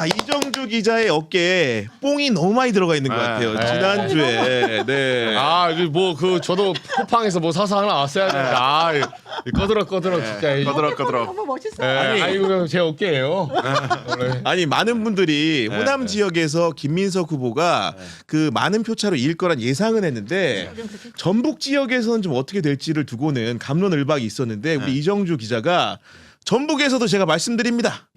이정주 기자의 어깨에 뽕이 너무 많이 들어가 있는 것 같아요. 지난주에. 네. 이게 뭐 저도 쿠팡에서 뭐 사서 하나 왔어야 되는데 꺼드럭 진짜. 꺼드럭. 너무 멋있어요. 이거 제 어깨예요. 아니 많은 분들이 호남 지역에서 김민석 후보가 그 많은 표차로 이길 거란 예상은 했는데 전북 지역에서는 좀 어떻게 될지를 두고는 갑론을박이 있었는데 우리 이정주 기자가 전북에서도 제가 말씀드립니다.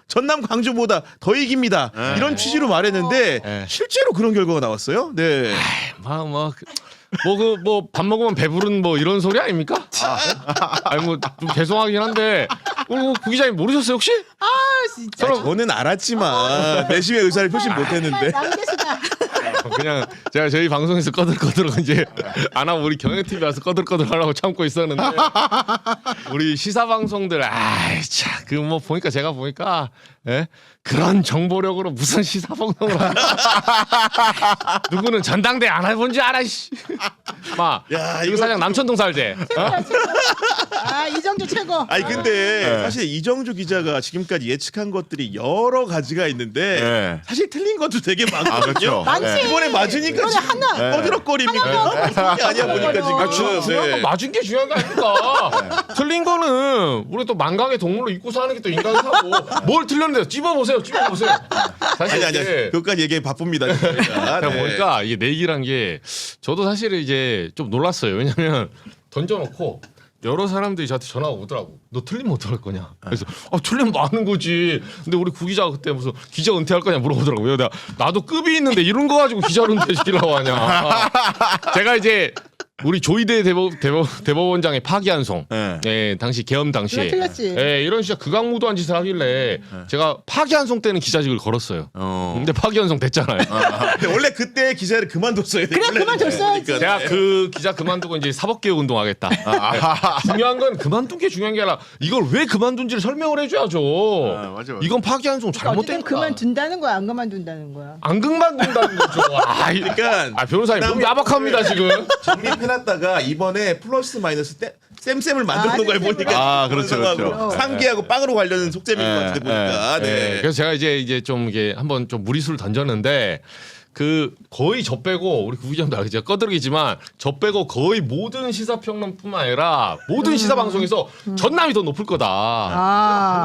전남 광주보다 더 이깁니다. 이런 취지로 말했는데 실제로 그런 결과가 나왔어요. 네. 밥 먹으면 배부른 뭐 이런 소리 아닙니까? 아니 뭐 좀 죄송하긴 한데 오늘 구 기자님 모르셨어요 혹시? 진짜. 저는 알았지만 내심의 의사를 표시 못했는데. 남대수다. 그냥 제가 저희 방송에서 꺼들꺼들 이제 안 하고 우리 경영 TV 와서 꺼들꺼들 하라고 참고 있었는데 우리 시사 방송들 그 뭐 보니까 제가 보니까 그런 정보력으로 무슨 시사 방송을 하나 누구는 전당대 안 해본 줄 알아 씨. 야, 이거 사장 남천동 살제. 이정주 최고. 아니 근데 사실 이정주 기자가 지금까지 예측한 것들이 여러 가지가 있는데 사실 틀린 것도 되게 많거든요. 그렇죠. 많지. 이번에 맞으니까 이번에 지금 하나. 꺼드럭거립니까? 그런 게 아니야 보니까 지금. 중요한 건 맞은 게 중요한 거 아닙니까? 틀린 거는 우리 또 만강의 동물로 입고 사는 게 또 인간사고 뭘 틀렸는데 찝어보세요. 사실 아니 그것까지 얘기 바쁩니다. 제가 네. 보니까 이게 내기란 게 저도 사실은 이제 좀 놀랐어요. 왜냐면 던져놓고 여러 사람들이 저한테 전화가 오더라고. 너 틀리면 어떡할 거냐. 그래서 틀리면 많은 거지. 근데 우리 구 기자가 그때 무슨 기자 은퇴할 거냐 물어보더라고요. 나도 급이 있는데 이런 거 가지고 기자를 은퇴시키려고 하냐. 제가 이제 우리 조이대 대법원장의 파기환송. 당시 계엄 당시에. 틀렸지. 이런 진짜 극악무도한 짓을 하길래 제가 파기환송 때는 기자직을 걸었어요. 근데 파기환송 됐잖아요. 근데 원래 그때 기자를 그만뒀어야 돼. 그래 그만뒀어야지. 제가 그 기자 그만두고 이제 사법개혁 운동하겠다. 중요한 건 그만둔 게 중요한 게 아니라 이걸 왜 그만둔지를 설명을 해줘야죠. 맞아. 이건 파기환송 어쨌든 잘못된 거야. 그만둔다는 거야, 안 그만둔다는 거야. 안 그만둔다는 거죠. 그러니까 변호사님 너무 야박합니다 지금. 정립해놨다가 이번에 플러스 마이너스 쌤을 만들어놓은 걸 보니까 그렇죠. 상기하고 빵으로 관련된 속셈인 것 같은데 보니까. 네. 그래서 제가 이제 좀 이게 한번 좀 무리수를 던졌는데 그 거의 저 빼고 우리 구기자님도 알겠지만 꺼드러기지만 저 빼고 거의 모든 시사평론뿐만 아니라 모든 시사방송에서 전남이 더 높을 거다.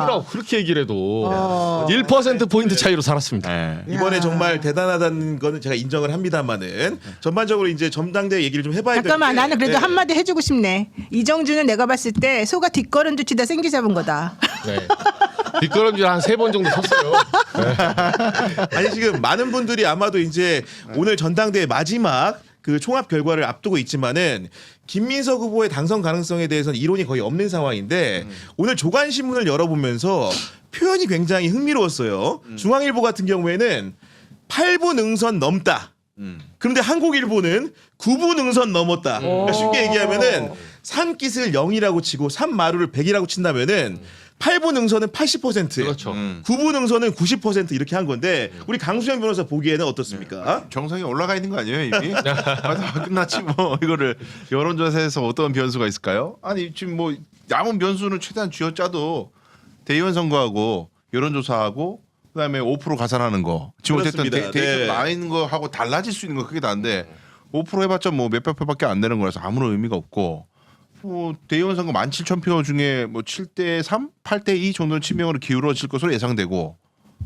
아니라고 그렇게 얘기를 해도 1% 포인트 차이로 살았습니다. 이번에 정말 대단하다는 거는 제가 인정을 합니다만은 전반적으로 이제 전당대 얘기를 좀 해봐야 되는데. 잠깐만, 나는 그래도 한마디 해주고 싶네. 이정주는 내가 봤을 때 소가 뒷걸음질 치다 생기 잡은 거다. 네. 뒷걸음질 한 3번 정도 섰어요. 아니 지금 많은 분들이 아마도 이제 오늘 전당대회 마지막 그 총합 결과를 앞두고 있지만은 김민석 후보의 당선 가능성에 대해서는 이론이 거의 없는 상황인데 오늘 조간신문을 열어보면서 표현이 굉장히 흥미로웠어요. 중앙일보 같은 경우에는 8부 능선 넘다. 그런데 한국일보는 9부 능선 넘었다. 그러니까 쉽게 얘기하면은 산깃을 0이라고 치고 산마루를 100이라고 친다면은 8부 능선은 80%, 그렇죠. 9부 능선은 90% 이렇게 한 건데 우리 강수영 변호사 보기에는 어떻습니까? 정상에 올라가 있는 거 아니에요 이미? 끝났지 뭐. 이거를 여론조사에서 어떤 변수가 있을까요? 아니 지금 뭐 남은 변수는 최대한 쥐어짜도 대의원 선거하고 여론조사하고 그다음에 5% 가산하는 거. 지금 어쨌든 데이터 나와 있는 거 하고 달라질 수 있는 거 그게 다인데 5% 해봤자 뭐 몇백 표밖에 안 되는 거라서 아무런 의미가 없고. 뭐 대의원 선거 17,000표 중에 뭐 7대 3, 8대 2 정도는 친명으로 기울어질 것으로 예상되고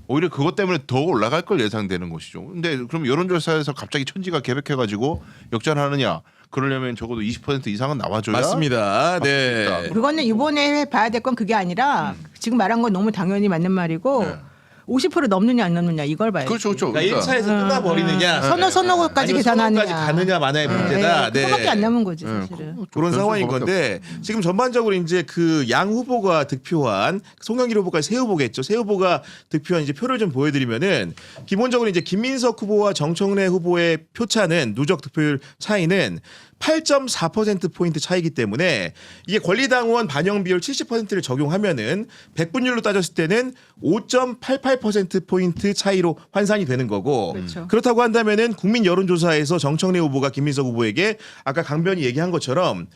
오히려 그것 때문에 더 올라갈 걸 예상되는 것이죠. 근데 그럼 여론조사에서 갑자기 천지가 개벽해가지고 역전하느냐? 그러려면 적어도 20% 이상은 나와줘야. 맞습니다. 네. 그거는 이번에 봐야 될 건 그게 아니라 지금 말한 건 너무 당연히 맞는 말이고 50% 넘느냐 안 넘느냐 이걸 봐야지. 그렇죠. 그러니까 1차에서 끝나버리느냐, 선호까지 계산하느냐. 선호까지 가느냐 마냐의 문제다. 네. 그거밖에 안 남은 거지 사실은. 그런 상황인 건데 지금 전반적으로 이제 그 양 후보가 득표한 송영길 후보까지 세 후보겠죠. 세 후보가 득표한 이제 표를 좀 보여드리면은 기본적으로 이제 김민석 후보와 정청래 후보의 표차는 누적 득표율 차이는 8.4% 차이기 때문에 이게 권리당원 반영 비율 70%를 적용하면은 100분율로 따졌을 때는 5.88% 차이로 환산이 되는 거고 그렇죠. 그렇다고 한다면은 국민 여론조사에서 정청래 후보가 김민석 후보에게 아까 강변이 얘기한 것처럼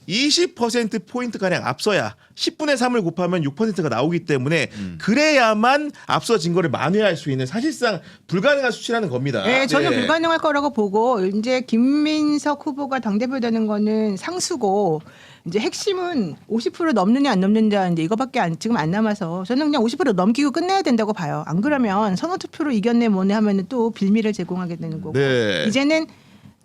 20% 포인트 가량 앞서야 10분의 3을 곱하면 6%가 나오기 때문에 그래야만 앞서진 거를 만회할 수 있는 사실상 불가능한 수치라는 겁니다. 네, 저는 불가능할 거라고 보고 이제 김민석 후보가 당대표 되는 거는 상수고 이제 핵심은 50% 넘느냐 안 넘느냐 이제 이거밖에 지금 안 남아서 저는 그냥 50% 넘기고 끝내야 된다고 봐요. 안 그러면 선거투표로 이겼네 뭐네 하면은 또 빌미를 제공하게 되는 거고 네. 이제는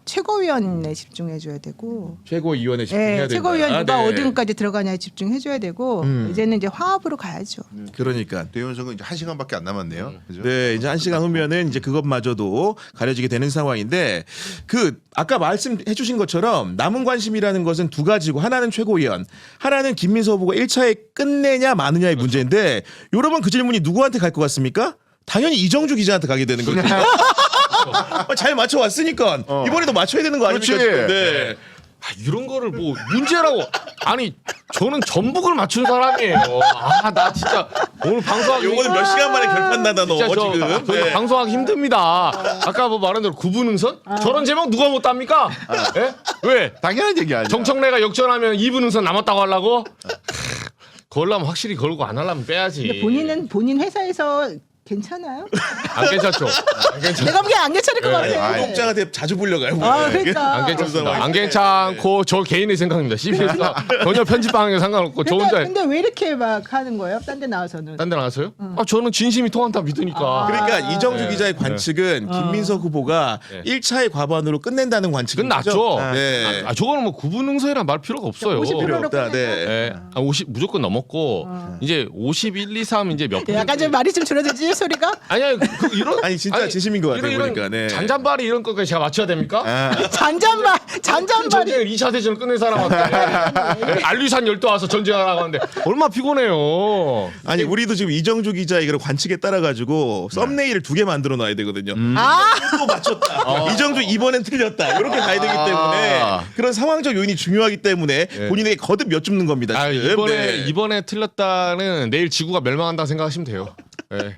최고위원에 집중해줘야 되고 최고위원회 집중해야 된다. 최고위원 누가 네. 어딘까지 들어가냐에 집중해줘야 되고 이제는 이제 화합으로 가야죠. 그러니까. 대의원 선거 이제 1시간밖에 안 남았네요. 그죠? 네, 이제 1시간 후면은 이제 그것마저도 가려지게 되는 상황인데 그 아까 말씀해 주신 것처럼 남은 관심이라는 것은 두 가지고 하나는 최고위원, 하나는 김민석 후보가 1차에 끝내냐 마느냐의 문제인데 여러분 그 질문이 누구한테 갈 것 같습니까? 당연히 이정주 기자한테 가게 되는 거죠. 잘 맞춰 왔으니까 이번에도 맞춰야 되는 거 아닙니까? 그렇지. 지금? 네. 아, 이런 거를 뭐 문제라고 아니 저는 전북을 맞춘 사람이에요. 아 나 진짜 오늘 방송하기 요거는 몇 시간 만에 결판 나다 너 진짜 지금. 저 네. 방송하기 힘듭니다. 아까 뭐 말한 대로 구분응선 저런 제목 누가 못 답니까? 예? 왜? 당연한 얘기 아니야. 정청래가 역전하면 2분응선 남았다고 하려고? 걸려면 확실히 걸고 안 하려면 빼야지. 근데 본인은 본인 회사에서 괜찮아요? 안 괜찮죠? 안 괜찮. 내가 보기엔 안 괜찮을 것 네. 같아. 구독자한테 자주 불려가요. 아, 그러니까. 안 괜찮습니다. 안 괜찮고 저 개인의 생각입니다. CBS가 전혀 편집 방향에 상관없고 저 혼자 근데 왜 이렇게 막 하는 거예요? 딴 데 나와서는. 딴 데 나가서요? 아 저는 진심이 통한다 믿으니까. 그러니까 이정주 네. 기자의 관측은 김민석 후보가 네. 1차의 과반으로 끝낸다는 관측인 끝났죠. 거죠? 네. 아 저거는 뭐 구분응선이란 말 필요가 없어요. 50% 필요 로 없다. 네. 네. 50 무조건 넘었고 이제 51, 2, 3 이제 몇 약간 좀 말이 좀 줄어들지 소리가? 아니야 이런 아니 진짜 진심인 것 같아요 보니까. 네. 잔잔바리 이런 것까지 제가 맞춰야 됩니까? 잔잔말 큰 잔잔말이. 전쟁을 2차 대전을 끝낸 사람한테 알류산 열도 와서 전쟁하라고 하는데 얼마나 피곤해요. 아니 우리도 지금 이정주 기자의 그런 관측에 따라 가지고 썸네일을 2개 만들어 놔야 되거든요. 또 맞췄다. 이정주 이번엔 틀렸다. 이렇게 가야 되기 때문에 그런 상황적 요인이 중요하기 때문에 본인에게 거듭 여쭙는 겁니다. 아, 지금. 네. 이번에 틀렸다는 내일 지구가 멸망한다 생각하시면 돼요. 네.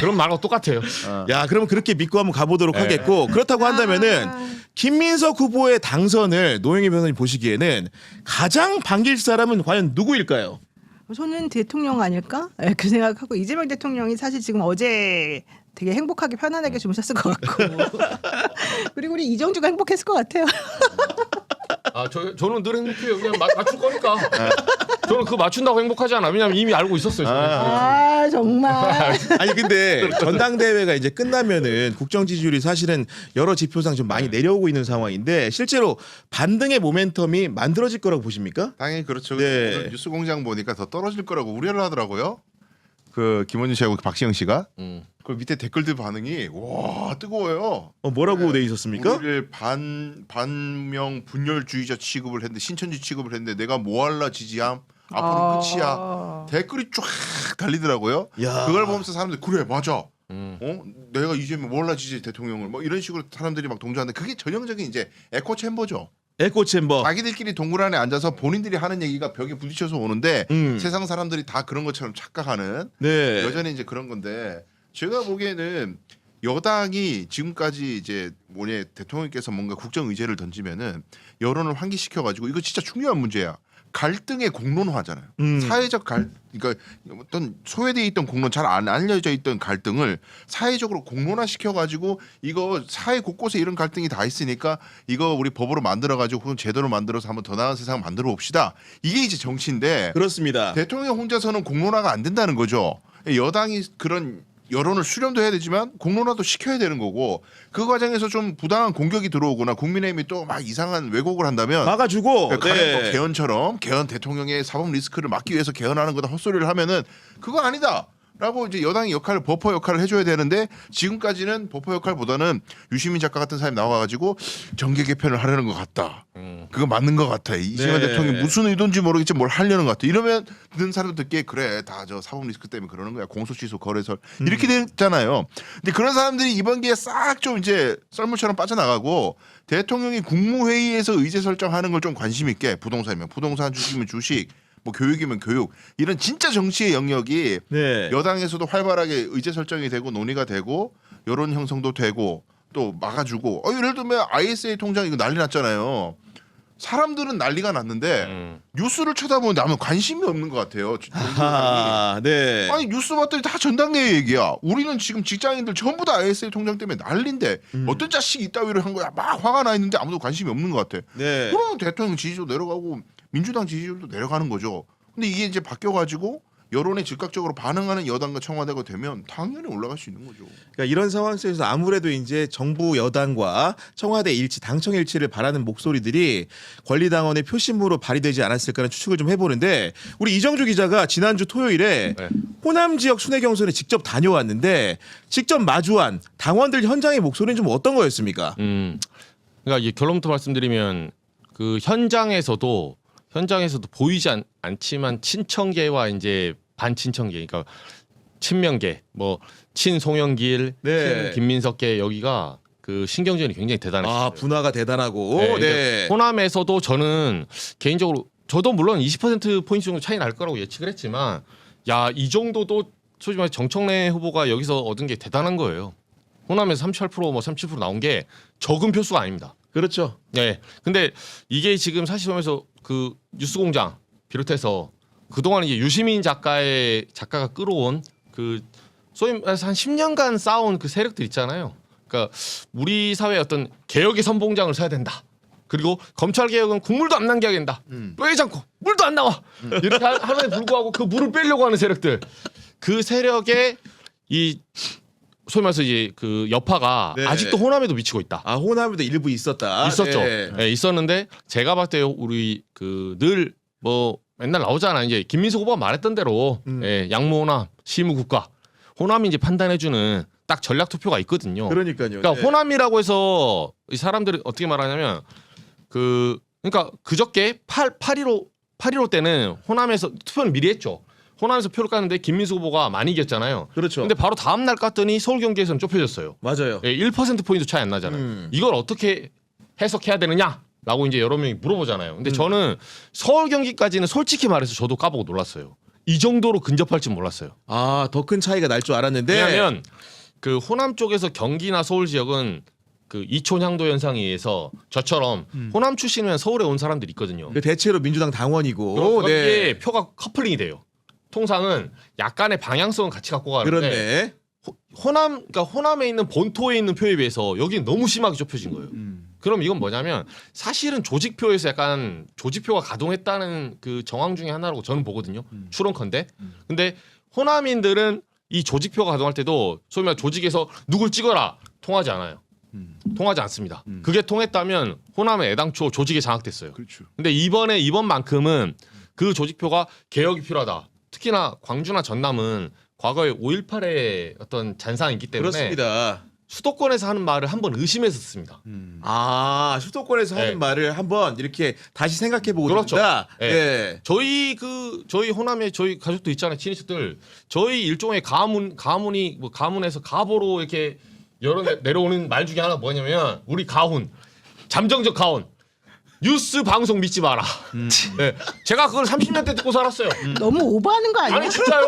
그런 말하고 똑같아요. 야, 그러면 그렇게 믿고 한번 가보도록 하겠고 그렇다고 한다면은 김민석 후보의 당선을 노영희 변호사님 보시기에는 가장 반길 사람은 과연 누구일까요? 저는 대통령 아닐까? 네, 그 생각하고 이재명 대통령이 사실 지금 어제 되게 행복하게 편안하게 주무셨을 것 같고 그리고 우리 이정주가 행복했을 것 같아요. 아, 저는 늘 행복해요. 그냥 맞출 거니까. 저는 그거 맞춘다고 행복하지 않아. 왜냐면 이미 알고 있었어요. 저는. 아 정말. 아니 근데 전당대회가 이제 끝나면은 국정 지지율이 사실은 여러 지표상 좀 많이 내려오고 있는 상황인데 실제로 반등의 모멘텀이 만들어질 거라고 보십니까? 당연히 그렇죠. 네. 오늘 뉴스 공장 보니까 더 떨어질 거라고 우려를 하더라고요. 그 김원준 씨하고 박시영 씨가 그 밑에 댓글들 반응이 와 뜨거워요. 뭐라고 돼 있었습니까? 우리를 반명 분열주의자 취급을 했는데 신천지 취급을 했는데 내가 뭐할라 지지함 앞으로 끝이야. 댓글이 쫙 달리더라고요. 야. 그걸 보면서 사람들이 그래 맞아. 내가 이재명 뭐할라 지지 대통령을 뭐 이런 식으로 사람들이 막 동조하는데 그게 전형적인 이제 에코 챔버죠. 에코 챔버. 자기들끼리 동굴 안에 앉아서 본인들이 하는 얘기가 벽에 부딪혀서 오는데 세상 사람들이 다 그런 것처럼 착각하는 네. 여전히 이제 그런 건데 제가 보기에는 여당이 지금까지 이제 뭐냐 대통령께서 뭔가 국정 의제를 던지면은 여론을 환기시켜 가지고 이거 진짜 중요한 문제야. 갈등의 공론화잖아요. 사회적 그러니까 어떤 소외되어 있던 공론 잘 안 알려져 있던 갈등을 사회적으로 공론화 시켜 가지고 이거 사회 곳곳에 이런 갈등이 다 있으니까 이거 우리 법으로 만들어 가지고 혹은 제도로 만들어서 한번 더 나은 세상 만들어 봅시다. 이게 이제 정치인데 그렇습니다. 대통령 혼자서는 공론화가 안 된다는 거죠. 여당이 그런 여론을 수렴도 해야 되지만 공론화도 시켜야 되는 거고 그 과정에서 좀 부당한 공격이 들어오거나 국민의힘이 또 막 이상한 왜곡을 한다면 막아주고. 뭐 개헌처럼 개헌 대통령의 사법 리스크를 막기 위해서 개헌하는 거다 헛소리를 하면은 그거 아니다. 라고 이제 여당이 역할을 버퍼 역할을 해줘야 되는데 지금까지는 버퍼 역할보다는 유시민 작가 같은 사람이 나와가지고 정계 개편을 하려는 것 같다. 그거 맞는 것 같아. 이재명 네. 대통령이 무슨 의도인지 모르겠지만 뭘 하려는 것 같아. 이러면 듣는 사람들 듣기에 그래 다 저 사법 리스크 때문에 그러는 거야. 공소취소 거래설 이렇게 됐잖아요. 근데 그런 사람들이 이번 기회에 싹 좀 이제 썰물처럼 빠져나가고 대통령이 국무회의에서 의제 설정하는 걸 좀 관심 있게 부동산이면 부동산 주식이면 주식 뭐 교육이면 교육 이런 진짜 정치의 영역이 네. 여당에서도 활발하게 의제 설정이 되고 논의가 되고 여론 형성도 되고 또 막아주고 예를 들면 ISA 통장 이거 난리 났잖아요. 사람들은 난리가 났는데 뉴스를 쳐다보면 나면 관심이 없는 것 같아요. 아, 네. 아니 뉴스 봤더니 다 전당대회 얘기야. 우리는 지금 직장인들 전부 다 ISL 통장 때문에 난린데 어떤 자식이 이따위를 한 거야. 막 화가 나 있는데 아무도 관심이 없는 것 같아. 네. 그러면 대통령 지지율도 내려가고 민주당 지지율도 내려가는 거죠. 근데 이게 이제 바뀌어가지고 여론에 즉각적으로 반응하는 여당과 청와대가 되면 당연히 올라갈 수 있는 거죠. 그러니까 이런 상황 속에서 아무래도 이제 정부 여당과 청와대 일치, 당청 일치를 바라는 목소리들이 권리당원의 표심으로 발휘되지 않았을까라는 추측을 좀 해보는데 우리 이정주 기자가 지난주 토요일에 네. 호남 지역 순회 경선에 직접 다녀왔는데 직접 마주한 당원들 현장의 목소리는 좀 어떤 거였습니까? 그러니까 이게 결론부터 말씀드리면 그 현장에서도 보이지 않지만 친청계와 이제 반친청계, 그러니까 친명계, 뭐 친송영길, 네. 친김민석계 여기가 그 신경전이 굉장히 대단했어요. 아, 분화가 대단하고. 네, 네. 그러니까 호남에서도 저는 개인적으로 저도 물론 20% 포인트 정도 차이 날 거라고 예측을 했지만 야, 이 정도도 솔직히 말해 정청래 후보가 여기서 얻은 게 대단한 거예요. 호남에서 38% 뭐 37% 나온 게 적은 표수가 아닙니다. 그렇죠. 네. 근데 이게 지금 사실 보면서 그 뉴스공장 비롯해서 그동안 이제 유시민 작가가 끌어온 그 소위 말해서 한 10년간 쌓아온 그 세력들 있잖아요. 그러니까 우리 사회의 어떤 개혁의 선봉장을 서야 된다. 그리고 검찰 개혁은 국물도 안 남게 해야 된다. 빼지 않고 물도 안 나와. 이렇게 하는에 불구하고 그 물을 빼려고 하는 세력들. 그 세력의 이 소위 말해서 이제 그 여파가 네. 아직도 호남에도 미치고 있다. 아, 호남에도 일부 있었다. 있었죠. 네. 네, 있었는데 제가 봤을 때 우리 그 늘 뭐 맨날 나오잖아. 이제 김민수 후보가 말했던 대로 예, 양모호남, 시무국가, 호남이 이제 판단해주는 딱 전략 투표가 있거든요. 그러니까요. 그러니까 네. 호남이라고 해서 이 사람들이 어떻게 말하냐면 그러니까 그저께 8.15 때는 호남에서 투표는 미리 했죠. 호남에서 표를 깠는데 김민수 후보가 많이 이겼잖아요. 그렇죠. 근데 바로 다음 날 깠더니 서울 경기에서는 좁혀졌어요. 맞아요. 예, 1% 포인트 차이 안 나잖아요. 이걸 어떻게 해석해야 되느냐라고 이제 여러 명이 물어보잖아요. 근데 저는 서울 경기까지는 솔직히 말해서 저도 까보고 놀랐어요. 이 정도로 근접할 줄 몰랐어요. 아, 더 큰 차이가 날 줄 알았는데. 왜냐하면 그 호남 쪽에서 경기나 서울 지역은 그 이촌향도 현상에 의해서 저처럼 호남 출신이면 서울에 온 사람들이 있거든요. 그 대체로 민주당 당원이고. 거기에 네. 표가 커플링이 돼요. 통상은 약간의 방향성은 같이 갖고 가는데 그렇네. 그러니까 호남에 있는 본토에 있는 표에 비해서 여기는 너무 심하게 좁혀진 거예요. 그럼 이건 뭐냐면 사실은 조직표에서 약간 조직표가 가동했다는 그 정황 중에 하나라고 저는 보거든요. 추론컨대. 근데 호남인들은 이 조직표가 가동할 때도 소위 말해 조직에서 누굴 찍어라 통하지 않아요. 통하지 않습니다. 그게 통했다면 호남은 애당초 조직에 장악됐어요. 그렇죠. 근데 이번만큼은 그 조직표가 개혁이 필요하다. 특히나 광주나 전남은 과거에 5.18의 어떤 잔상이 있기 때문에 그렇습니다. 수도권에서 하는 말을 한번 의심했었습니다. 아, 수도권에서 하는 네. 말을 한번 이렇게 다시 생각해보고 그렇죠. 된다. 네. 네. 저희 호남에 저희 가족도 있잖아요. 친인척들. 저희 일종의 가문에서 가보로 이렇게 내려오는 말 중에 하나 뭐냐면 우리 가훈. 잠정적 가훈. 뉴스 방송 믿지 마라. 네. 제가 그걸 30년 때 듣고 살았어요. 너무 오버하는 거 아니야? 아니 진짜요.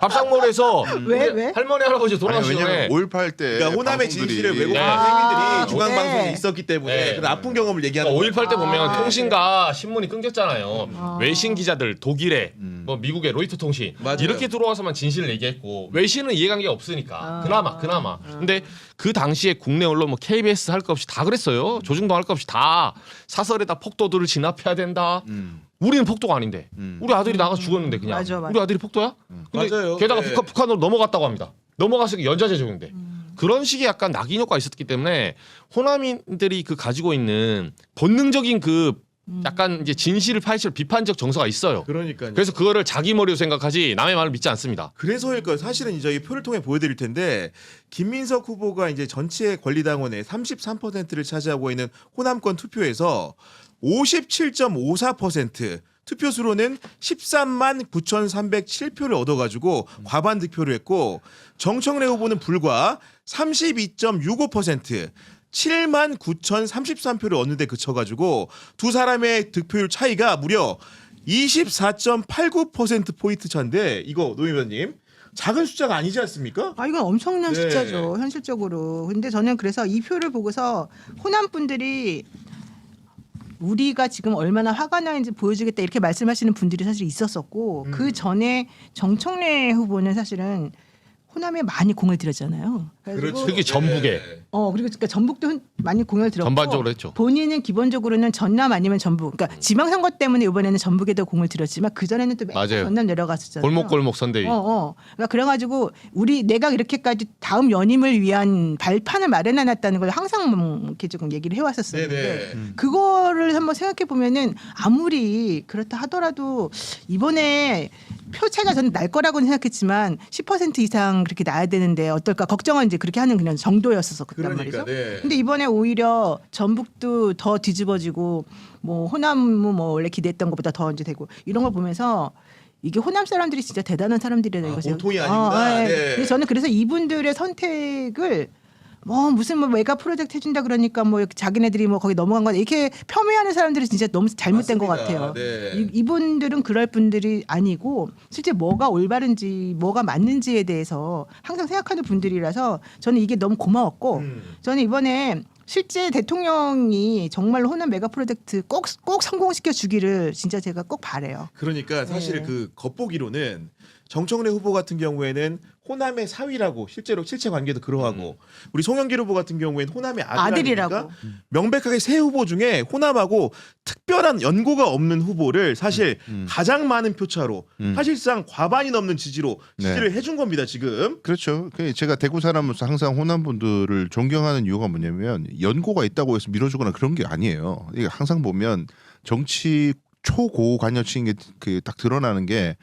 밥상머리에서 왜? 할머니 할아버지 아니, 돌아가시기 왜냐면 전에 5.18 때 그러니까 호남의 진실을 왜곡하는 네. 행위들이 중앙방송에 네. 있었기 때문에 네. 그런 아픈 경험을 얘기하는 거예요. 5.18 때 보면 아. 통신과 신문이 끊겼잖아요. 외신 기자들 독일에 뭐 미국의 로이터 통신 맞아요. 이렇게 들어와서만 진실을 얘기했고 외신은 이해관계가 없으니까 그나마. 근데 그 당시에 국내 언론 뭐 KBS 할 것 없이 다 그랬어요. 조중동 할 것 없이 다 사설에다 폭도들을 진압해야 된다. 우리는 폭도가 아닌데 우리 아들이 나가 죽었는데 그냥 맞아. 우리 아들이 폭도야? 근데 맞아요. 게다가 네. 북한으로 넘어갔다고 합니다. 넘어가서 연좌제 적용돼. 그런 식의 약간 낙인 효과가 있었기 때문에 호남인들이 그 가지고 있는 본능적인 그 약간 이제 진실을 파헤칠 비판적 정서가 있어요. 그러니까요. 그래서 그거를 자기 머리로 생각하지 남의 말을 믿지 않습니다. 그래서일 거예요. 사실은 이제 이 표를 통해 보여드릴 텐데 김민석 후보가 이제 전체 권리당원의 33%를 차지하고 있는 호남권 투표에서 57.54% 투표수로는 13만 9,307표를 얻어가지고 과반 득표를 했고 정청래 후보는 불과 32.65% 7만 9,033표를 얻는데 그쳐가지고 두 사람의 득표율 차이가 무려 24.89%포인트 차인데 이거 노 의원님 작은 숫자가 아니지 않습니까? 아 이건 엄청난 네. 우리가 지금 얼마나 화가 나는지 보여주겠다 이렇게 말씀하시는 분들이 사실 있었었고 그 전에 정청래 후보는 사실은 호남에 많이 공을 들였잖아요. 그래가지고 특히 전북에 그리고 그러니까 전북도 많이 공을 들었고 전반적으로 했죠. 본인은 기본적으로는 전남 아니면 전북. 그러니까 지방선거 때문에 이번에는 전북에도 공을 들였지만 그 전에는 또 맨날 맞아요. 전남 내려갔었잖아요. 골목골목 선대위. 그러니까 그래가지고 내가 이렇게까지 다음 연임을 위한 발판을 마련해놨다는 걸 항상 이렇게 조금 얘기를 해왔었었는데 네네. 그거를 한번 생각해 보면은 아무리 그렇다 하더라도 이번에 표 차이가 저는 날 거라고는 생각했지만 10% 이상 그렇게 나야 되는데 어떨까 걱정은 이제 그렇게 하는 그냥 정도였어서 그단 그러니까, 말이죠. 네. 근데 이번에 오히려 전북도 더 뒤집어지고 뭐 호남은 뭐 원래 기대했던 것보다 더 이제 되고 이런 걸 보면서 이게 호남 사람들이 진짜 대단한 사람들이다 이거죠. 보통이 아닙니다. 네. 근데 저는 그래서 이분들의 선택을 뭐 무슨 뭐 메가 프로젝트 해준다 그러니까 뭐 자기네들이 뭐 거기 넘어간 거 이렇게 폄훼하는 사람들이 진짜 너무 잘못된 것 맞습니다. 같아요. 네. 이분들은 그럴 분들이 아니고 실제 뭐가 올바른지 뭐가 맞는지에 대해서 항상 생각하는 분들이라서 저는 이게 너무 고마웠고 저는 이번에 실제 대통령이 정말 호남 메가 프로젝트 꼭 성공시켜 주기를 진짜 제가 꼭 바래요. 그러니까 사실 네. 그 겉보기로는 정청래 후보 같은 경우에는 호남의 사위라고 실제로 실체 관계도 그러하고 우리 송영길 후보 같은 경우에는 호남의 아들이라고 아들이라고. 명백하게 세 후보 중에 호남하고 특별한 연고가 없는 후보를 사실 가장 많은 표차로 사실상 과반이 넘는 지지로 지지를 해준 겁니다 지금. 그렇죠. 제가 대구 사람으로서 항상 호남 분들을 존경하는 이유가 뭐냐면 연고가 있다고 해서 밀어주거나 그런 게 아니에요. 이게 항상 보면 정치 초고관여층이 딱 드러나는 게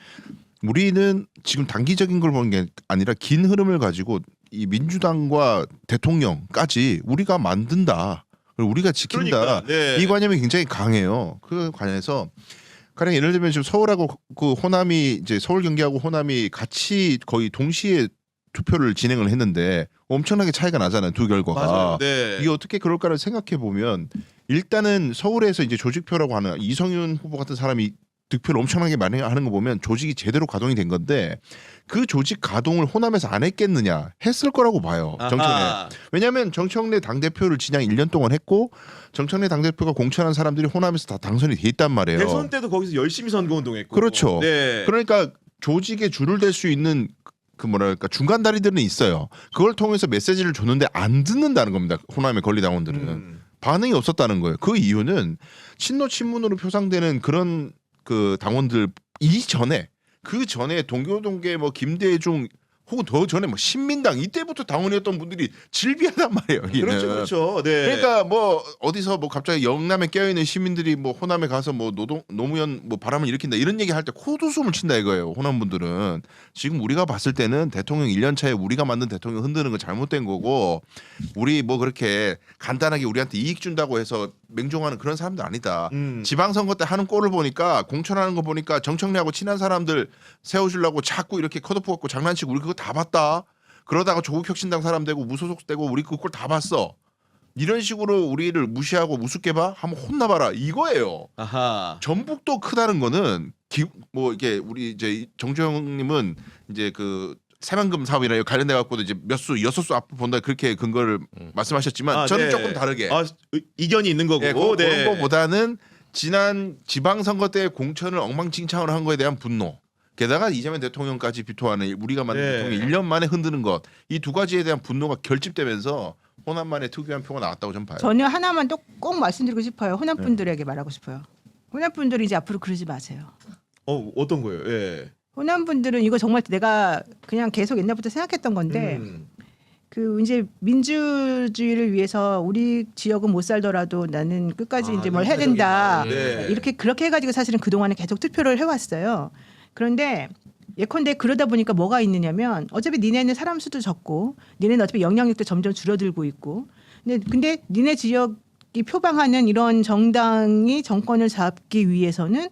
우리는 지금 단기적인 걸 보는 게 아니라 긴 흐름을 가지고 이 민주당과 대통령까지 우리가 만든다. 그리고 우리가 지킨다. 그러니까, 네. 이 관념이 굉장히 강해요. 그 관해서 가령 예를 들면 지금 서울하고 그 호남이 이제 서울 경기하고 호남이 같이 거의 동시에 투표를 진행을 했는데 엄청나게 차이가 나잖아요. 두 결과가. 맞아요. 네. 이게 어떻게 그럴까를 생각해 보면 일단은 서울에서 이제 조직표라고 하는 이성윤 후보 같은 사람이 득표를 엄청나게 많이 하는 거 보면 조직이 제대로 가동이 된 건데 그 조직 가동을 호남에서 안 했겠느냐 했을 거라고 봐요. 정청래. 아하. 왜냐하면 정청래 당대표를 지난 1년 동안 했고 정청래 당대표가 공천한 사람들이 호남에서 다 당선이 돼 있단 말이에요. 대선 때도 거기서 열심히 선거운동했고. 그렇죠. 네. 그러니까 조직의 줄을 댈 수 있는 그 뭐랄까 중간 다리들은 있어요. 그걸 통해서 메시지를 줬는데 안 듣는다는 겁니다. 호남의 권리당원들은. 반응이 없었다는 거예요. 그 이유는 친노 친문으로 표상되는 그런 그 당원들 이전에 그 전에 동교동계 뭐 김대중 혹은 더 전에 뭐 신민당 이때부터 당원이었던 분들이 질비하단 말이에요. 여기는. 그렇죠, 그렇죠. 네. 그러니까 뭐 어디서 뭐 갑자기 영남에 깨어있는 시민들이 뭐 호남에 가서 뭐 노무현 뭐 바람을 일으킨다 이런 얘기 할 때 코웃음을 친다 이거예요. 호남 분들은 지금 우리가 봤을 때는 대통령 1년 차에 우리가 만든 대통령 흔드는 건 잘못된 거고 우리 뭐 그렇게 간단하게 우리한테 이익 준다고 해서 맹종하는 그런 사람들 아니다. 지방선거 때 하는 꼴을 보니까 공천하는 거 보니까 정청래하고 친한 사람들 세워주려고 자꾸 이렇게 컷오프 갖고 장난치고 우리 그거 다 봤다. 그러다가 조국혁신당 사람 되고 무소속 되고 우리 그 꼴 다 봤어. 이런 식으로 우리를 무시하고 우습게 봐? 한번 혼나봐라 이거예요. 아하. 전북도 크다는 거는 뭐 이게 우리 이제 정주영님은 이제 그 새만금 사업이나 관련돼 갖고도 이제 몇 수 여섯 수 앞을 본다 그렇게 근거를 말씀하셨지만 저는 네. 조금 다르게 이견이 있는 거고. 예, 그런 거보다는 지난 지방선거 때 공천을 엉망진창으로 한 거에 대한 분노. 게다가 이재명 대통령까지 비토하는 우리가 만든 네. 대통령 1년 만에 흔드는 것. 이 두 가지에 대한 분노가 결집되면서 호남만의 특유한 표가 나왔다고 저는 봐요. 저는 하나만 또 꼭 말씀드리고 싶어요. 호남 분들에게 말하고 싶어요. 호남 분들이 이제 앞으로 그러지 마세요. 어떤 거예요? 예. 호남 분들은 이거 정말 내가 그냥 계속 옛날부터 생각했던 건데 그 이제 민주주의를 위해서 우리 지역은 못 살더라도 나는 끝까지 이제 뭘 해야 된다. 네. 이렇게 그렇게 해가지고 사실은 그 동안에 계속 투표를 해왔어요. 그런데 예컨대 그러다 보니까 뭐가 있느냐면 어차피 니네는 사람 수도 적고 니네는 어차피 영향력도 점점 줄어들고 있고 근데 니네 지역이 표방하는 이런 정당이 정권을 잡기 위해서는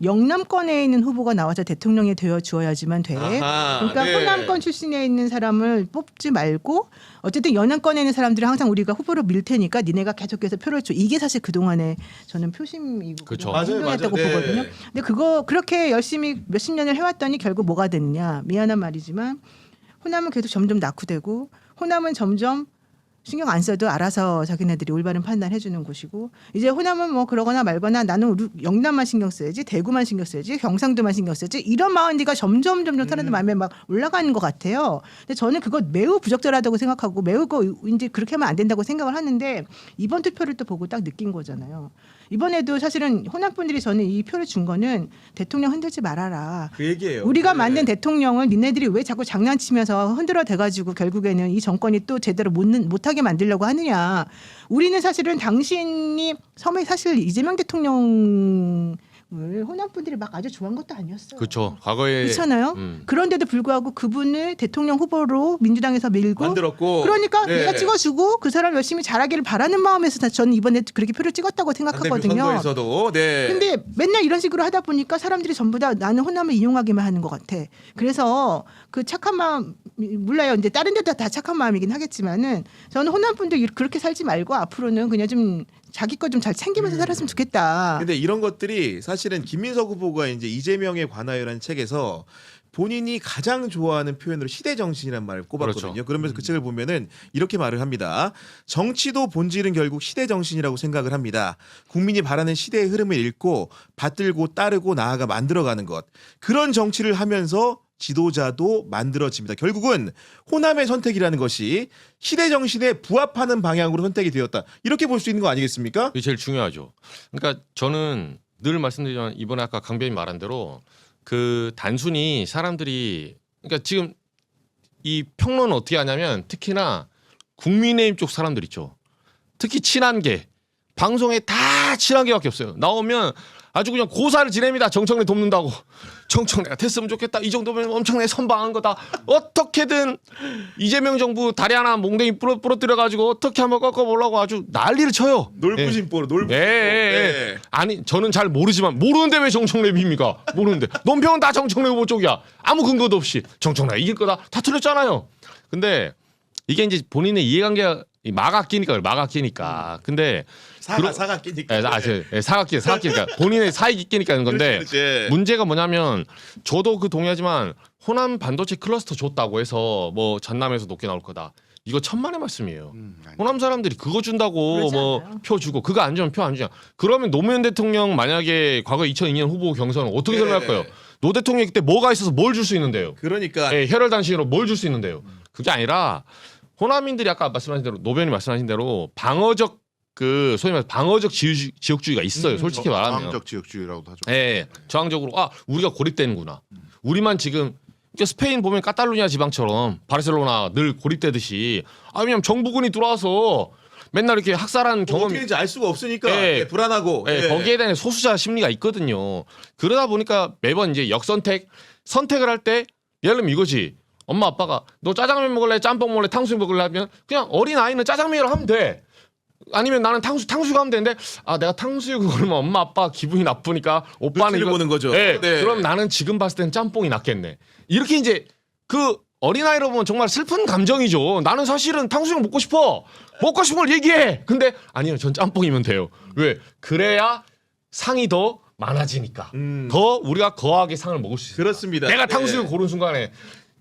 영남권에 있는 후보가 나와서 대통령이 되어 주어야지만 돼. 아하, 그러니까 네. 호남권 출신에 있는 사람을 뽑지 말고 어쨌든 연남권에 있는 사람들이 항상 우리가 후보로 밀 테니까 니네가 계속해서 표를 줘. 이게 사실 그동안에 저는 표심이고 그쵸. 행동했다고 맞아요. 네. 보거든요. 근데 그거 그렇게 열심히 몇십 년을 해왔더니 결국 뭐가 됐느냐. 미안한 말이지만 호남은 계속 점점 낙후되고 호남은 점점 신경 안 써도 알아서 자기네들이 올바른 판단해 주는 곳이고 이제 호남은 뭐 그러거나 말거나 나는 우리 영남만 신경 써야지 대구만 신경 써야지 경상도만 신경 써야지 이런 마인드가 점점 사람들 마음에 막 올라가는 것 같아요. 근데 저는 그거 매우 부적절하다고 생각하고 매우 이제 그렇게 하면 안 된다고 생각을 하는데 이번 투표를 또 보고 딱 느낀 거잖아요. 이번에도 사실은 호남 분들이 저는 이 표를 준 거는 대통령 흔들지 말아라. 그 얘기예요. 우리가 네. 만든 대통령을 니네들이 왜 자꾸 장난치면서 흔들어 대가지고 결국에는 이 정권이 또 제대로 못하게 만들려고 하느냐. 우리는 사실은 당신이 섬에 사실 이재명 대통령을 호남 분들이 막 아주 좋아한 것도 아니었어요. 그렇죠. 과거에 그렇잖아요. 그런데도 불구하고 그분을 대통령 후보로 민주당에서 밀고 만들었고. 그러니까 네. 내가 찍어주고 그 사람 열심히 잘하기를 바라는 마음에서 저는 이번에 그렇게 표를 찍었다고 당대표 생각하거든요. 선거에서도. 네. 근데 맨날 이런 식으로 하다 보니까 사람들이 전부 다 나는 호남을 이용하기만 하는 것 같아. 그래서 그 착한 마음 몰라요. 이제 다른 데도 다 착한 마음이긴 하겠지만은 저는 호남 분들 그렇게 살지 말고 앞으로는 그냥 좀 자기 거 좀 잘 챙기면서 살았으면 좋겠다. 근데 이런 것들이 사실은 김민석 후보가 이제 이재명에 관하여라는 책에서 본인이 가장 좋아하는 표현으로 시대 정신이라는 말을 꼽았거든요. 그렇죠. 그러면서 그 책을 보면은 이렇게 말을 합니다. 정치도 본질은 결국 시대 정신이라고 생각을 합니다. 국민이 바라는 시대의 흐름을 읽고 받들고 따르고 나아가 만들어가는 것. 그런 정치를 하면서 지도자도 만들어집니다. 결국은 호남의 선택이라는 것이 시대 정신에 부합하는 방향으로 선택이 되었다. 이렇게 볼 수 있는 거 아니겠습니까? 그게 제일 중요하죠. 그러니까 저는 늘 말씀드리지만 이번에 아까 강변이 말한 대로 그 단순히 사람들이 그러니까 지금 이 평론은 어떻게 하냐면 특히나 국민의힘 쪽 사람들 있죠. 특히 친한계 방송에 다 친한계밖에 없어요. 나오면 아주 그냥 고사를 지냅니다. 정청래 돕는다고. 정청래가 됐으면 좋겠다. 이 정도면 엄청나게 선방한 거다. 어떻게든 이재명 정부 다리 하나 몽댕이 부러뜨려가지고 어떻게 한번 꺾어보려고 아주 난리를 쳐요. 놀부심보로 놀부심보. 예. 아니 저는 잘 모르지만 모르는데 왜 정청래 빕니까? 모르는데 논평은 다 정청래 후보 쪽이야. 아무 근거도 없이 정청래 이길 거다. 다 틀렸잖아요. 근데 이게 이제 본인의 이해관계가 마각끼니까. 근데 사가 끼니까. 사각끼니까 본인의 사익이 끼니까 하는 건데 그렇지. 문제가 뭐냐면 저도 그 동의하지만 호남 반도체 클러스터 줬다고 해서 뭐 전남에서 높게 나올 거다. 이거 천만의 말씀이에요. 호남 사람들이 그거 준다고 그러지 뭐 않아요. 표 주고 그거 안 주면 표 안 주냐. 그러면 노무현 대통령 만약에 과거 2002년 후보 경선은 어떻게 네. 설명할 거예요? 노 대통령이 그때 뭐가 있어서 뭘 줄 수 있는데요? 그러니까 예, 혈혈단신으로 뭘 줄 수 있는데요? 그게 아니라 호남인들이 아까 말씀하신 대로 노변이 말씀하신 대로 방어적 그 소위 말해서 방어적 지역주의가 있어요. 솔직히 말하면. 저항적 지역주의라고도 하죠. 예, 저항적으로 우리가 고립되는구나. 우리만 지금 그러니까 스페인 보면 카탈루냐 지방처럼 바르셀로나 늘 고립되듯이 왜냐면 정부군이 들어와서 맨날 이렇게 학살한 어떻게 경험이 되는지 알 수가 없으니까 예. 예, 불안하고. 예, 예. 거기에 대한 소수자 심리가 있거든요. 그러다 보니까 매번 이제 선택을 할 때 예를 들면 이거지. 엄마 아빠가 너 짜장면 먹을래 짬뽕 먹을래 탕수육 먹을래 하면 그냥 어린 아이는 짜장면으로 하면 돼. 아니면 나는 탕수육 하면 되는데 내가 탕수육을 그러면 엄마 아빠 기분이 나쁘니까 오빠는 눈치를 이거 보는 거죠. 네, 네. 그럼 나는 지금 봤을 땐 짬뽕이 낫겠네. 이렇게 이제 그 어린아이로 보면 정말 슬픈 감정이죠. 나는 사실은 탕수육 먹고 싶어. 먹고 싶은 걸 얘기해. 근데 아니요 전 짬뽕이면 돼요. 왜? 그래야 상이 더 많아지니까. 더 우리가 거하게 상을 먹을 수 있어요. 그렇습니다. 내가 네. 탕수육 고른 순간에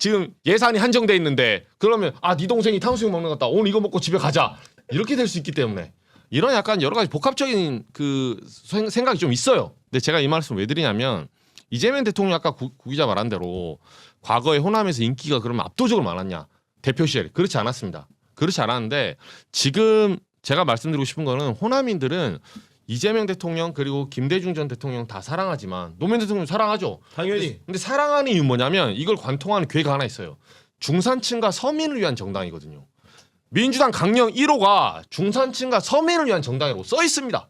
지금 예산이 한정돼 있는데 그러면 네 동생이 탕수육 먹는 것 같다. 오늘 이거 먹고 집에 가자. 이렇게 될 수 있기 때문에 이런 약간 여러 가지 복합적인 그 생각이 좀 있어요. 근데 제가 이 말씀 왜 드리냐면 이재명 대통령 아까 구 기자 말한 대로 과거에 호남에서 인기가 그러면 압도적으로 많았냐. 대표 시절에 그렇지 않았습니다. 그렇지 않았는데 지금 제가 말씀드리고 싶은 거는 호남인들은 이재명 대통령 그리고 김대중 전 대통령 다 사랑하지만 노무현 대통령 사랑하죠. 당연히. 근데 사랑하는 이유는 뭐냐면 이걸 관통하는 괴가 하나 있어요. 중산층과 서민을 위한 정당이거든요. 민주당 강령 1호가 중산층과 서민을 위한 정당이라고 써 있습니다.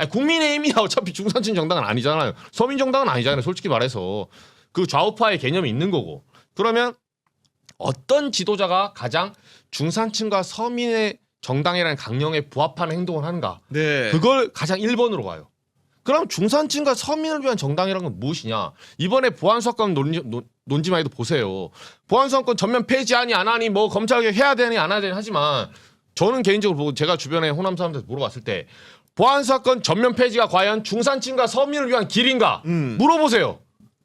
국민의힘이 어차피 중산층 정당은 아니잖아요. 서민 정당은 아니잖아요. 솔직히 말해서 그 좌우파의 개념이 있는 거고. 그러면 어떤 지도자가 가장 중산층과 서민의 정당이라는 강령에 부합하는 행동을 하는가? 네. 그걸 가장 1번으로 가요. 그럼 중산층과 서민을 위한 정당이라는 건 무엇이냐? 이번에 보안수사권 논지만 해도 보세요. 보안수사권 전면 폐지하니 안 하니 뭐 검찰개혁 해야 되니 안 해야 되니 하지만 저는 개인적으로 보고 제가 주변에 호남 사람들한테 물어봤을 때 보안수사권 전면 폐지가 과연 중산층과 서민을 위한 길인가? 물어보세요.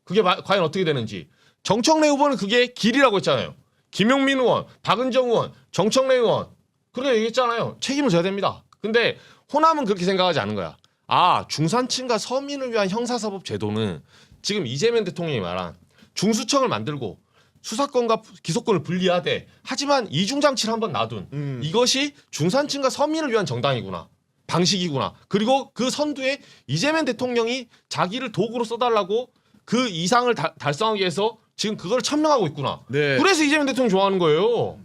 그게 과연 어떻게 되는지. 정청래 후보는 그게 길이라고 했잖아요. 김용민 의원, 박은정 의원, 정청래 의원 그렇게 얘기했잖아요. 책임을 져야 됩니다. 근데 호남은 그렇게 생각하지 않은 거야. 아, 중산층과 서민을 위한 형사사법 제도는 지금 이재명 대통령이 말한 중수청을 만들고 수사권과 기소권을 분리하되 하지만 이중장치를 한번 놔둔 이것이 중산층과 서민을 위한 정당이구나. 방식이구나. 그리고 그 선두에 이재명 대통령이 자기를 도구로 써달라고 그 이상을 달성하기 위해서 지금 그걸 천명하고 있구나. 네. 그래서 이재명 대통령 좋아하는 거예요.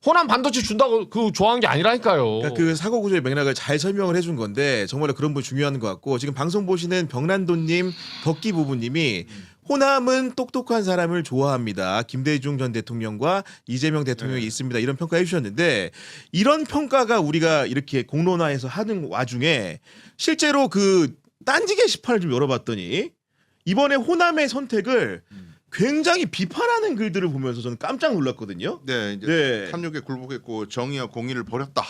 호남 반도체 준다고 그 좋아하는 게 아니라니까요. 그러니까 그 사고 구조의 맥락을 잘 설명을 해준 건데 정말로 그런 부분 중요한 것 같고 지금 방송 보시는 병란도님, 덕기 부부님이 호남은 똑똑한 사람을 좋아합니다. 김대중 전 대통령과 이재명 대통령이 있습니다. 이런 평가해 주셨는데 이런 평가가 우리가 이렇게 공론화해서 하는 와중에 실제로 그 딴지 게시판을 좀 열어봤더니 이번에 호남의 선택을 굉장히 비판하는 글들을 보면서 저는 깜짝 놀랐거든요. 네, 이제 네. 탐욕에 굴복했고 정의와 공의를 버렸다.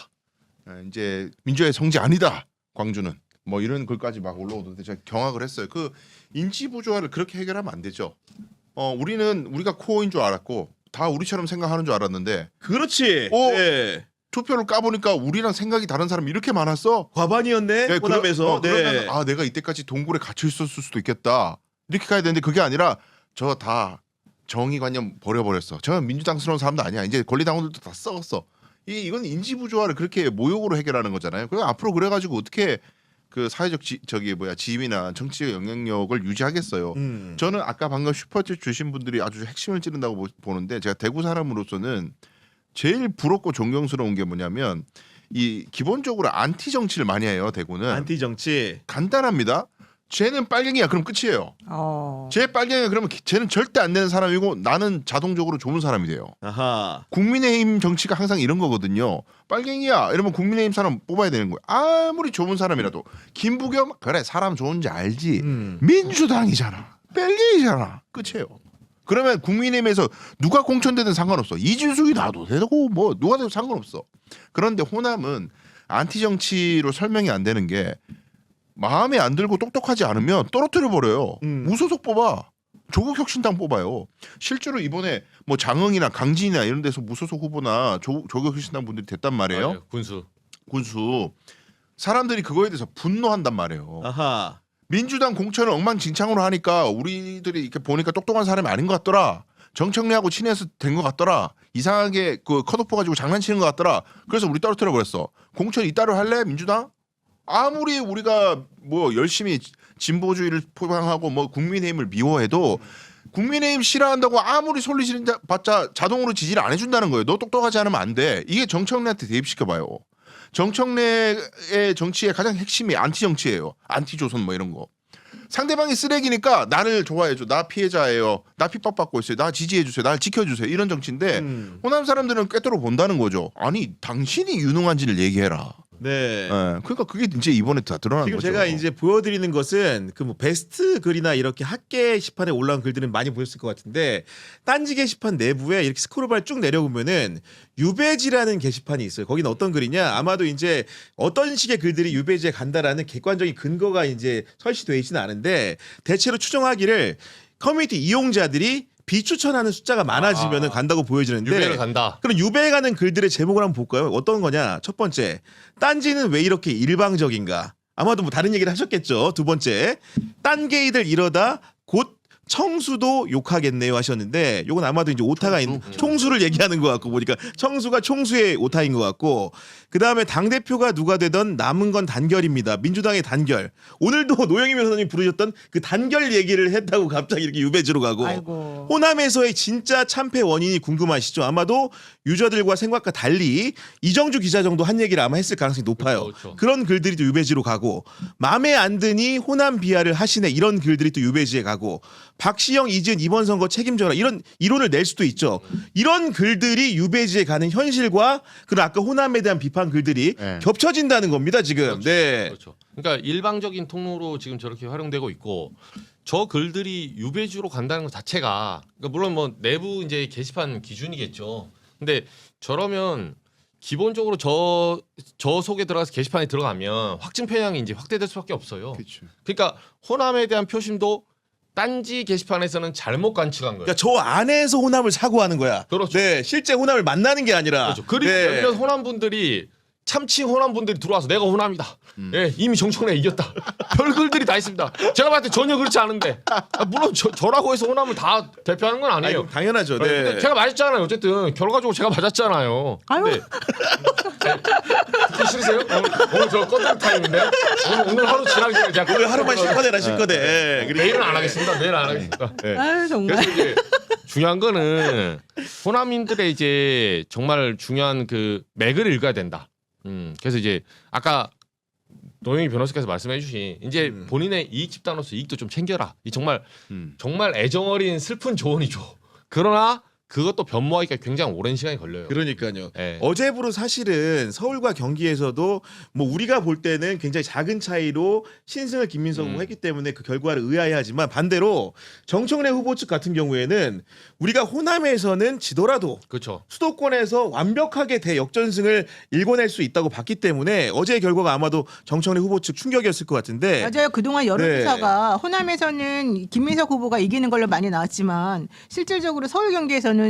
이제 민주화의 성지 아니다. 광주는 뭐 이런 글까지 막 올라오던데 제가 경악을 했어요. 그 인지 부조화를 그렇게 해결하면 안 되죠. 우리가 코어인 줄 알았고 다 우리처럼 생각하는 줄 알았는데 그렇지. 어? 네. 투표를 까보니까 우리랑 생각이 다른 사람이 이렇게 많았어. 과반이었네. 네, 호남에서. 그러면 아 내가 이때까지 동굴에 gat혀 있었을 수도 있겠다. 이렇게 가야 되는데 그게 아니라 저 다 정의관념 버려버렸어. 저 민주당스러운 사람도 아니야. 이제 권리당원들도 다 썩었어. 이건 인지부조화를 그렇게 모욕으로 해결하는 거잖아요. 그럼 앞으로 그래가지고 어떻게 그 사회적 지위나 정치적 영향력을 유지하겠어요. 저는 아까 방금 슈퍼챗 주신 분들이 아주 핵심을 찌른다고 보는데 제가 대구 사람으로서는 제일 부럽고 존경스러운 게 뭐냐면 이 기본적으로 안티 정치를 많이 해요. 대구는 안티 정치. 간단합니다. 쟤는 빨갱이야. 그럼 끝이에요. 어. 쟤 빨갱이야. 그러면 쟤는 절대 안 되는 사람이고 나는 자동적으로 좋은 사람이 돼요. 아하. 국민의힘 정치가 항상 이런 거거든요. 빨갱이야 이러면 국민의힘 사람 뽑아야 되는 거예요. 아무리 좋은 사람이라도 김부겸 그래 사람 좋은지 알지. 민주당이잖아. 빨갱이잖아. 끝이에요. 그러면 국민의힘에서 누가 공천되든 상관없어. 이준석이 나도 되고 뭐 누가 돼도 상관없어. 그런데 호남은 안티 정치로 설명이 안 되는 게 마음에 안 들고 똑똑하지 않으면 떨어뜨려 버려요. 무소속 뽑아. 조국혁신당 뽑아요. 실제로 이번에 뭐 장흥이나 강진이나 이런 데서 무소속 후보나 조국혁신당 분들이 됐단 말이에요. 맞아요. 군수. 사람들이 그거에 대해서 분노한단 말이에요. 아하. 민주당 공천을 엉망진창으로 하니까 우리들이 이렇게 보니까 똑똑한 사람이 아닌 것 같더라. 정청래하고 친해서 된 것 같더라. 이상하게 그 컷오프 가지고 장난치는 것 같더라. 그래서 우리 떨어뜨려 버렸어. 공천 이따로 할래 민주당? 아무리 우리가 뭐 열심히 진보주의를 포장하고 뭐 국민의힘을 미워해도 국민의힘 싫어한다고 아무리 소리 지른봤자 자동으로 지지를 안 해준다는 거예요. 너 똑똑하지 않으면 안 돼. 이게 정청래한테 대입시켜봐요. 정청래의 정치의 가장 핵심이 안티 정치예요. 안티 조선 뭐 이런 거. 상대방이 쓰레기니까 나를 좋아해줘. 나 피해자예요. 나 핍박받고 있어요. 나 지지해주세요. 나를 지켜주세요. 이런 정치인데 호남 사람들은 꿰뚫어 본다는 거죠. 아니 당신이 유능한지를 얘기해라. 네. 그러니까 그게 이제 이번에 다 드러난 지금 거죠. 제가 이제 보여드리는 것은 그 뭐 베스트 글이나 이렇게 학 게시판에 올라온 글들은 많이 보셨을 것 같은데 딴지 게시판 내부에 이렇게 스크롤바를 쭉 내려보면은 유배지라는 게시판이 있어요. 거기는 어떤 글이냐? 아마도 이제 어떤 식의 글들이 유배지에 간다라는 객관적인 근거가 이제 설치되어 있지는 않은데 대체로 추정하기를 커뮤니티 이용자들이 비추천하는 숫자가 많아지면 간다고 보여지는데 유배를 간다. 그럼 유배에 가는 글들의 제목을 한번 볼까요? 어떤 거냐? 첫 번째, 딴지는 왜 이렇게 일방적인가? 아마도 뭐 다른 얘기를 하셨겠죠. 두 번째, 딴게이들 이러다 곧 청수도 욕하겠네요 하셨는데 요건 아마도 이제 오타가 있는 총수를 얘기하는 것 같고 보니까 청수가 총수의 오타인 것 같고 그다음에 당대표가 누가 되던 남은 건 단결입니다. 민주당의 단결. 오늘도 노영희 변호사님이 부르셨던 그 단결 얘기를 했다고 갑자기 이렇게 유배지로 가고 아이고. 호남에서의 진짜 참패 원인이 궁금하시죠? 아마도 유저들과 생각과 달리 이정주 기자 정도 한 얘기를 아마 했을 가능성이 높아요. 그렇죠. 그런 글들이 또 유배지로 가고 맘에 안 드니 호남 비하를 하시네 이런 글들이 또 유배지에 가고 박시영 이지은 이번 선거 책임져라 이런 이론을 낼 수도 있죠. 이런 글들이 유배지에 가는 현실과 그런 아까 호남에 대한 비판 글들이 네. 겹쳐진다는 겁니다 지금. 그렇죠. 네. 그렇죠. 그러니까 일방적인 통로로 지금 저렇게 활용되고 있고 저 글들이 유배지로 간다는 것 자체가 그러니까 물론 뭐 내부 이제 게시판 기준이겠죠. 근데 저러면 기본적으로 저 속에 들어가서 게시판에 들어가면 확증 편향이 이제 확대될 수밖에 없어요. 그렇죠. 그러니까 호남에 대한 표심도 딴지 게시판에서는 잘못 관측한 거예요. 그러니까 저 안에서 호남을 사고하는 거야. 그렇죠. 네, 실제 호남을 만나는 게 아니라. 그렇죠. 그리고 네. 몇몇 호남분들이 참치 호남분들이 들어와서 내가 호남이다. 예, 이미 정청래 이겼다. 별글들이 다 있습니다. 제가 봤을 때 전혀 그렇지 않은데 물론 저라고 해서 호남을 다 대표하는 건 아니, 아니에요. 당연하죠. 근데 네. 제가 맞았잖아요. 어쨌든 결과적으로 제가 맞았잖아요. 아유. 네. 듣기 싫으세요? 오늘 저 꺼들 타임인데 오늘 하루 지나기 전에 제가 오늘 하루만 실컷해라 실컷해. 네. 내일은 안 하겠습니다. 내일 안 하겠습니다. 네. 아유 정말. 그래서 이제 중요한 거는 호남인들의 이제 정말 중요한 그 맥을 읽어야 된다. 그래서 이제 아까 노영희 변호사께서 말씀해주신 이제 본인의 이익 집단으로서 이익도 좀 챙겨라. 이 정말 정말 애정어린 슬픈 조언이죠. 그러나 그것도 변모하기가 굉장히 오랜 시간이 걸려요. 그러니까요. 네. 어제부로 사실은 서울과 경기에서도 뭐 우리가 볼 때는 굉장히 작은 차이로 신승을 김민석 후보 했기 때문에 그 결과를 의아해하지만 반대로 정청래 후보 측 같은 경우에는 우리가 호남에서는 지더라도 그렇죠. 수도권에서 완벽하게 대역전승을 일궈낼 수 있다고 봤기 때문에 어제의 결과가 아마도 정청래 후보 측 충격이었을 것 같은데 맞아요. 그동안 여론조사가 호남에서는 김민석 후보가 이기는 걸로 많이 나왔지만 실질적으로 서울 경기에서는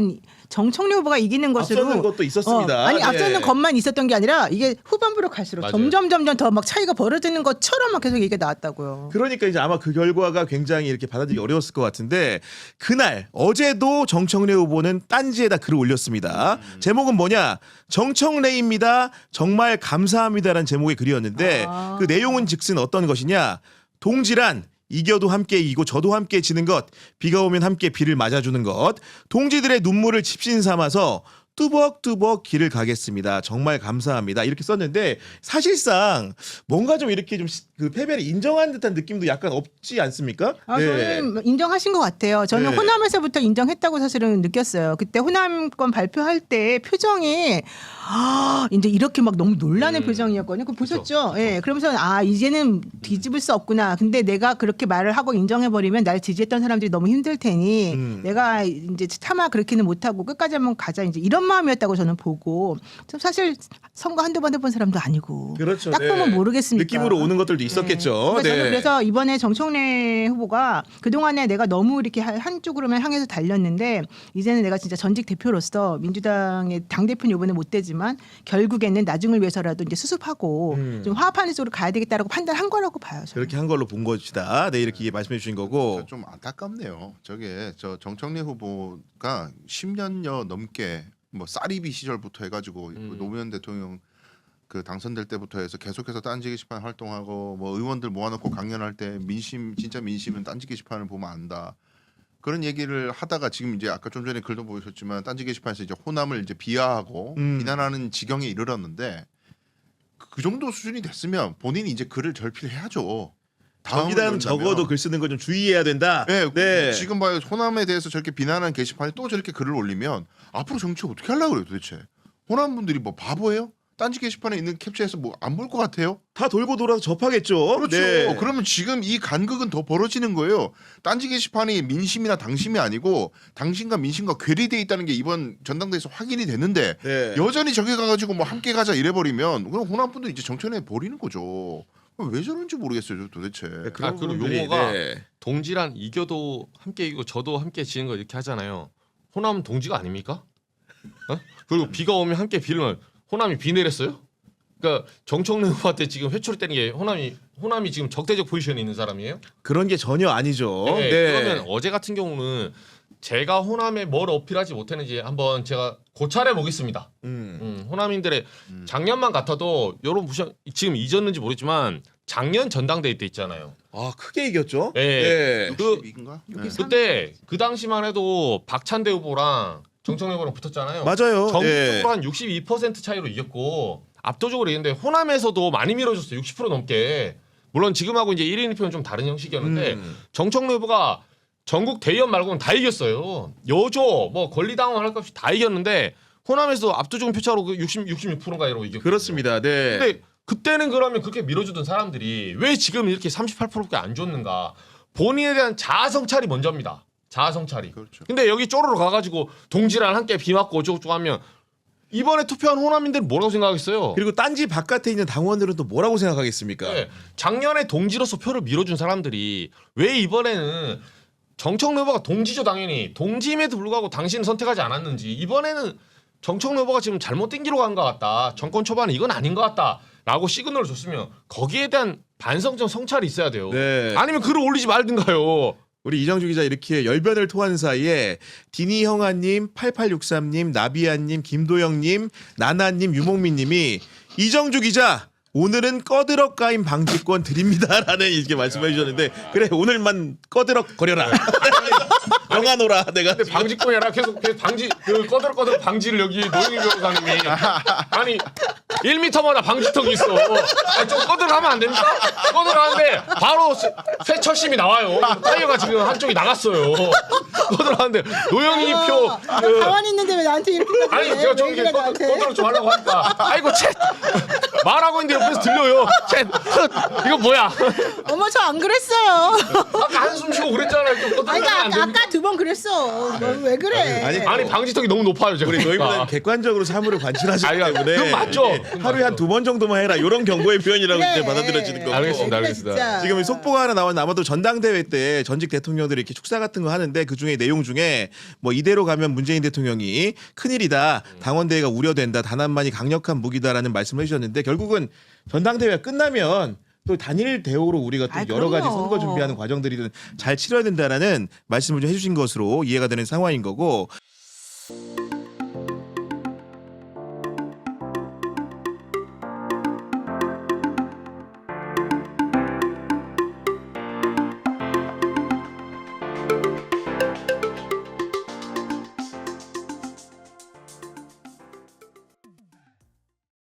정청래 후보가 이기는 것으로 앞서는 것도 있었습니다. 아니 네. 앞서는 것만 있었던 게 아니라 이게 후반부로 갈수록 맞아요. 점점 더 막 차이가 벌어지는 것처럼 막 계속 이게 나왔다고요. 그러니까 이제 아마 그 결과가 굉장히 이렇게 받아들이기 어려웠을 것 같은데 그날 어제도 정청래 후보는 딴지에다 글을 올렸습니다. 제목은 뭐냐? 정청래입니다. 정말 감사합니다라는 제목의 글이었는데 아. 그 내용은 즉슨 어떤 것이냐? 동지란 이겨도 함께 이기고 저도 함께 지는 것, 비가 오면 함께 비를 맞아주는 것, 동지들의 눈물을 집신 삼아서 뚜벅뚜벅 길을 가겠습니다. 정말 감사합니다. 이렇게 썼는데 사실상 뭔가 좀 이렇게 좀 그 패배를 인정한 듯한 느낌도 약간 없지 않습니까? 저는 인정하신 것 같아요. 저는 네. 호남에서부터 인정했다고 사실은 느꼈어요. 그때 호남권 발표할 때 표정이 이제 이렇게 막 너무 놀라는 표정이었거든요. 그거 보셨죠? 그쵸. 예. 그러면서 이제는 뒤집을 수 없구나. 근데 내가 그렇게 말을 하고 인정해버리면 날 지지했던 사람들이 너무 힘들 테니 내가 이제 차마 그렇게는 못하고 끝까지 한번 가자. 이제 이런 마음이었다고 저는 보고 좀 사실 선거 한두 번 해본 사람도 아니고 그렇죠. 딱 보면 모르겠습니까? 느낌으로 오는 것들도 있었겠죠. 그러니까 저는 그래서 이번에 정청래 후보가 그동안에 내가 너무 이렇게 한쪽으로만 향해서 달렸는데 이제는 내가 진짜 전직 대표로서 민주당의 당대표는 이번에 못 되지만 결국에는 나중을 위해서라도 이제 수습하고 좀 화합하는 쪽으로 가야 되겠다라고 판단한 거라고 봐요. 저는. 그렇게 한 걸로 본 것이다. 네, 이렇게 말씀해 주신 거고. 좀 안타깝네요. 저 정청래 후보가 10년여 넘게 뭐 쌀이비 시절부터 해가지고 노무현 대통령 그 당선될 때부터 해서 계속해서 딴지 게시판 활동하고 뭐 의원들 모아놓고 강연할 때 진짜 민심은 딴지 게시판을 보면 안다. 그런 얘기를 하다가 지금 이제 아까 좀 전에 글도 보셨지만 딴지 게시판에서 이제 호남을 이제 비하하고 비난하는 지경에 이르렀는데 그 정도 수준이 됐으면 본인이 이제 글을 절필해야죠. 경기다는 적어도 글 쓰는 거 좀 주의해야 된다. 네, 지금 봐요. 호남에 대해서 저렇게 비난하는 게시판에 또 저렇게 글을 올리면 앞으로 정치 어떻게 하려고 그래요 도대체. 호남 분들이 뭐 바보예요? 딴지 게시판에 있는 캡처해서 뭐 안 볼 것 같아요? 다 돌고 돌아서 접하겠죠. 그렇죠. 네. 그러면 지금 이 간극은 더 벌어지는 거예요. 딴지 게시판이 민심이나 당심이 아니고 당신과 민심과 괴리돼 있다는 게 이번 전당대회에서 확인이 됐는데 네. 여전히 저기 가가지고 뭐 함께 가자 이래버리면 그럼 호남 분들 이제 정치연에 버리는 거죠. 왜 저런지 모르겠어요 도대체. 그런 그리고 부분들이, 용어가 네. 동지란 이겨도 함께 이기고 저도 함께 지는 거 이렇게 하잖아요. 호남 동지가 아닙니까? 어? 그리고 비가 오면 함께 비를 호남이 비 내렸어요? 그러니까 정청래 후보한테 지금 회초리 때는 게 호남이 지금 적대적 포지션에 있는 사람이에요? 그런 게 전혀 아니죠. 네, 네. 그러면 어제 같은 경우는 제가 호남에 뭘 어필하지 못했는지 한번 제가 고찰해 보겠습니다. 호남인들의 작년만 같아도 여러분 지금 잊었는지 모르지만 작년 전당대회 때 있잖아요. 아 크게 이겼죠. 네. 네. 그 62인가? 그때 그 당시만 해도 박찬대 후보랑 정청래 후보랑 붙었잖아요. 맞아요. 전국적으로 네. 한 62% 차이로 이겼고 압도적으로 이겼는데 호남에서도 많이 밀어줬어요. 60% 넘게. 물론 지금하고 이제 1인 1표는 좀 다른 형식이었는데 정청래 후보가 전국 대의원 말고는 다 이겼어요. 여조 뭐 권리당원 할 것 없이 다 이겼는데 호남에서 압도적인 표차로 그 66%인가 이러고 이겼거든요. 그렇습니다. 네. 근데 그때는 그러면 그렇게 밀어주던 사람들이 왜 지금 이렇게 38%밖에 안 줬는가? 본인에 대한 자아 성찰이 먼저입니다. 자아 성찰이. 그렇죠. 근데 여기 쪼르르 가가지고 동지랑 함께 비 맞고 어쩌고저쩌고 하면 이번에 투표한 호남인들은 뭐라고 생각하겠어요? 그리고 딴지 바깥에 있는 당원들은 또 뭐라고 생각하겠습니까? 네, 작년에 동지로서 표를 밀어준 사람들이 왜 이번에는 정청래 후보가 동지죠 당연히. 동지임에도 불구하고 당신은 선택하지 않았는지 이번에는 정청래 후보가 지금 잘못 땡기러 간 것 같다. 정권 초반에 이건 아닌 것 같다라고 시그널을 줬으면 거기에 대한 반성적 성찰이 있어야 돼요. 네. 아니면 글을 올리지 말든가요. 우리 이정주 기자 이렇게 열변을 토하는 사이에 디니 형아님, 8863님, 나비아님, 김도영님, 나나님, 유목민님이 이정주 기자 오늘은 꺼드럭 가임 방지권 드립니다라는 이렇게 말씀해 주셨는데 그래 오늘만 꺼드럭 거려라. 영화노라 내가. 근데 방지권이 아니라 계속 방지 그 꺼들꺼들 방지를 여기 노영희 변호사님이 아니 1m마다 방지턱이 있어. 아니, 좀 꺼들하면 안 됩니까? 꺼들하는데 바로 쇠철심이 나와요. 타이어가 지금 한쪽이 나갔어요. 꺼들하는데 노영희 표 그, 가만히 있는데 왜 나한테 이렇게 아니 제가 좀 이렇게 꺼들 좀 하려고 하니까 아이고 챗 말하고 있는데 옆에서 들려요. 챗 이거 뭐야? 어머 저 안 그랬어요. 아까 한숨 쉬고 그랬잖아요. 좀 아니, 꺼들하면 안 됩니까? 아까 두 번 그랬어. 너 왜 그래? 아니, 방지턱이 너무 높아요. 제가 우리 노인보다는 그러니까. 객관적으로 사물을 관찰하시기 아니, 때문에 그건 맞죠. 예, 하루에 한 2번 정도만 해라 이런 경고의 표현이라고 그래. 이제 받아들여지는 거고. 알겠습니다. 그래, 알겠습니다. 진짜. 지금 이 속보가 하나 나왔는데 아마도 전당대회 때 전직 대통령들이 이렇게 축사 같은 거 하는데 그 중에 내용 중에 뭐 이대로 가면 문재인 대통령이 큰일이다. 당원대회가 우려된다. 단합만이 강력한 무기다라는 말씀을 해주셨는데 결국은 전당대회가 끝나면 또 단일 대우로 우리가 또 아이, 여러 가지 그럼요. 선거 준비하는 과정들이 잘 치러야 된다라는 말씀을 좀 해주신 것으로 이해가 되는 상황인 거고